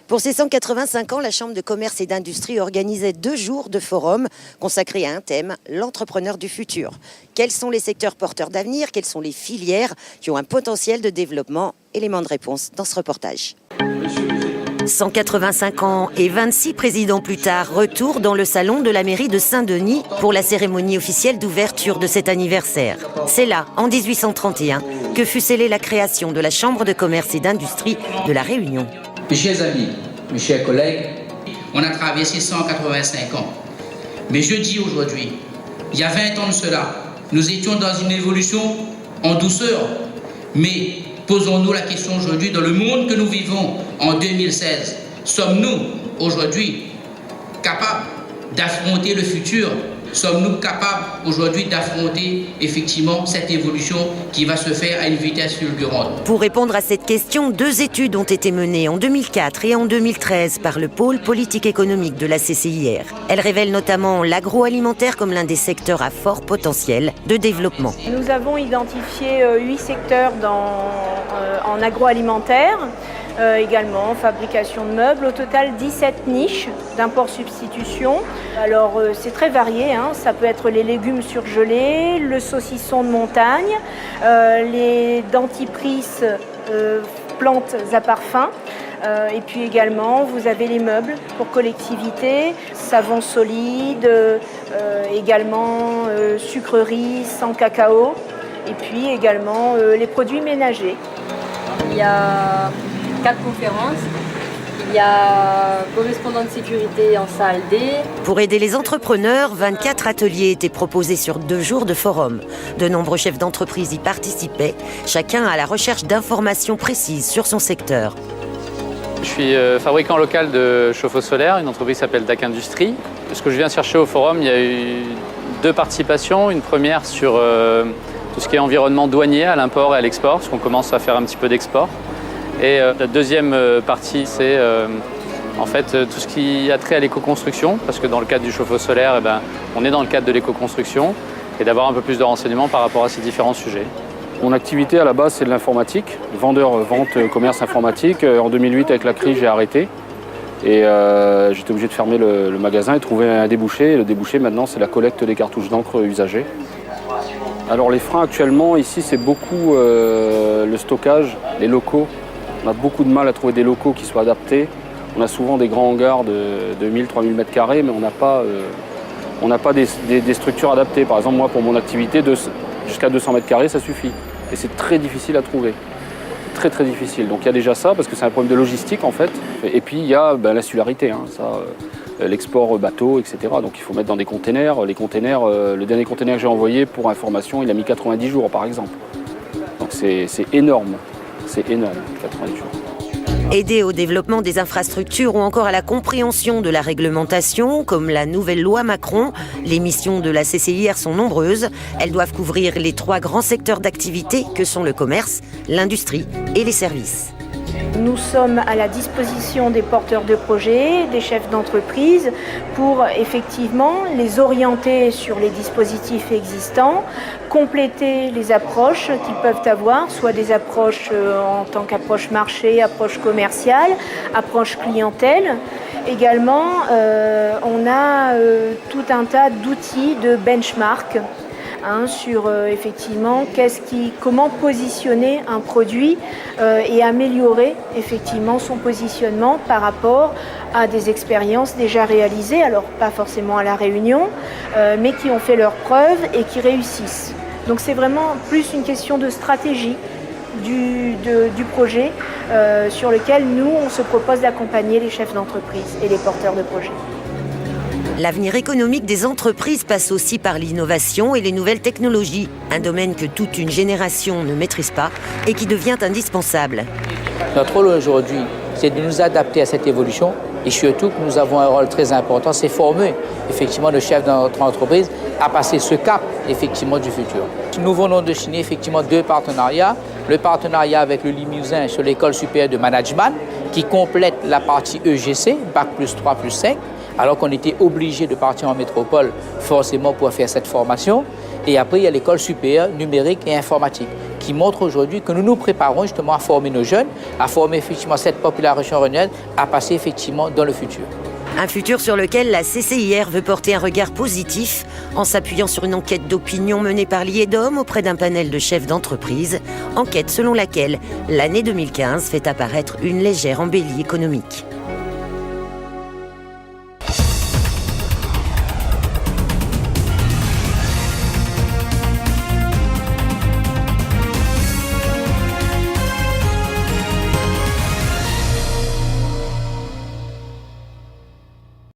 Pour ses 185 ans, la Chambre de commerce et d'industrie organisait 2 jours de forum consacrés à un thème, l'entrepreneur du futur. Quels sont les secteurs porteurs d'avenir? Quelles sont les filières qui ont un potentiel de développement? Élément de réponse dans ce reportage. 185 ans et 26 présidents plus tard, retour dans le salon de la mairie de Saint-Denis pour la cérémonie officielle d'ouverture de cet anniversaire. C'est là, en 1831, que fut scellée la création de la Chambre de commerce et d'industrie de La Réunion. Mes chers amis, mes chers collègues, on a traversé 185 ans. Mais je dis aujourd'hui, il y a 20 ans de cela, nous étions dans une évolution en douceur. Mais posons-nous la question aujourd'hui, dans le monde que nous vivons en 2016, sommes-nous aujourd'hui capables d'affronter le futur? Sommes-nous capables aujourd'hui d'affronter effectivement cette évolution qui va se faire à une vitesse fulgurante? Pour répondre à cette question, 2 études ont été menées en 2004 et en 2013 par le pôle politique économique de la CCIR. Elles révèlent notamment l'agroalimentaire comme l'un des secteurs à fort potentiel de développement. Nous avons identifié 8 secteurs en agroalimentaire. Également fabrication de meubles, au total 17 niches d'import-substitution. Alors c'est très varié, ça peut être les légumes surgelés, le saucisson de montagne, les dentifrices plantes à parfum. Et puis également vous avez les meubles pour collectivité, savon solide, également sucreries sans cacao et puis également les produits ménagers. Il y a 4 conférences, il y a correspondant de sécurité en salle D. Pour aider les entrepreneurs, 24 ateliers étaient proposés sur 2 jours de forum. De nombreux chefs d'entreprise y participaient, chacun à la recherche d'informations précises sur son secteur. Je suis fabricant local de chauffe-eau solaire, une entreprise qui s'appelle DAC Industrie. Ce que je viens chercher au forum, il y a eu 2 participations. Une première sur tout ce qui est environnement douanier à l'import et à l'export, parce qu'on commence à faire un petit peu d'export. Et la deuxième partie, c'est en fait tout ce qui a trait à l'éco-construction, parce que dans le cadre du chauffe-eau solaire, on est dans le cadre de l'éco-construction, et d'avoir un peu plus de renseignements par rapport à ces différents sujets. Mon activité à la base, c'est de l'informatique, vente, commerce informatique. En 2008, avec la crise, j'ai arrêté. Et j'étais obligé de fermer le magasin et trouver un débouché. Et le débouché, maintenant, c'est la collecte des cartouches d'encre usagées. Alors les freins actuellement, ici, c'est beaucoup le stockage, les locaux. On a beaucoup de mal à trouver des locaux qui soient adaptés. On a souvent des grands hangars de 2000-3000 m², mais on n'a pas des structures adaptées. Par exemple, moi, pour mon activité, jusqu'à 200 m², ça suffit. Et c'est très difficile à trouver. Très, très difficile. Donc il y a déjà ça, parce que c'est un problème de logistique, en fait. Et puis, il y a l'insularité, l'export bateau, etc. Donc il faut mettre dans des containers. Les containers, le dernier container que j'ai envoyé, pour information, il a mis 90 jours, par exemple. Donc c'est énorme. C'est énorme, 90 jours. Aider au développement des infrastructures ou encore à la compréhension de la réglementation, comme la nouvelle loi Macron, les missions de la CCIR sont nombreuses. Elles doivent couvrir les 3 grands secteurs d'activité que sont le commerce, l'industrie et les services. Nous sommes à la disposition des porteurs de projets, des chefs d'entreprise, pour effectivement les orienter sur les dispositifs existants, compléter les approches qu'ils peuvent avoir, soit des approches en tant qu'approche marché, approche commerciale, approche clientèle. Également, on a tout un tas d'outils de benchmark sur effectivement comment positionner un produit et améliorer effectivement son positionnement par rapport à des expériences déjà réalisées, alors pas forcément à La Réunion, mais qui ont fait leurs preuves et qui réussissent. Donc c'est vraiment plus une question de stratégie du projet sur lequel nous, on se propose d'accompagner les chefs d'entreprise et les porteurs de projets. L'avenir économique des entreprises passe aussi par l'innovation et les nouvelles technologies, un domaine que toute une génération ne maîtrise pas et qui devient indispensable. Notre rôle aujourd'hui, c'est de nous adapter à cette évolution et surtout que nous avons un rôle très important, c'est former effectivement le chef de notre entreprise à passer ce cap effectivement du futur. Nous venons de signer effectivement 2 partenariats. Le partenariat avec le Limousin sur l'école supérieure de management qui complète la partie EGC, Bac plus 3 plus 5, alors qu'on était obligé de partir en métropole forcément pour faire cette formation. Et après, il y a l'école supérieure numérique et informatique qui montre aujourd'hui que nous nous préparons justement à former nos jeunes, à former effectivement cette population renouvelable, à passer effectivement dans le futur. Un futur sur lequel la CCIR veut porter un regard positif en s'appuyant sur une enquête d'opinion menée par l'IEDOM auprès d'un panel de chefs d'entreprise, enquête selon laquelle l'année 2015 fait apparaître une légère embellie économique.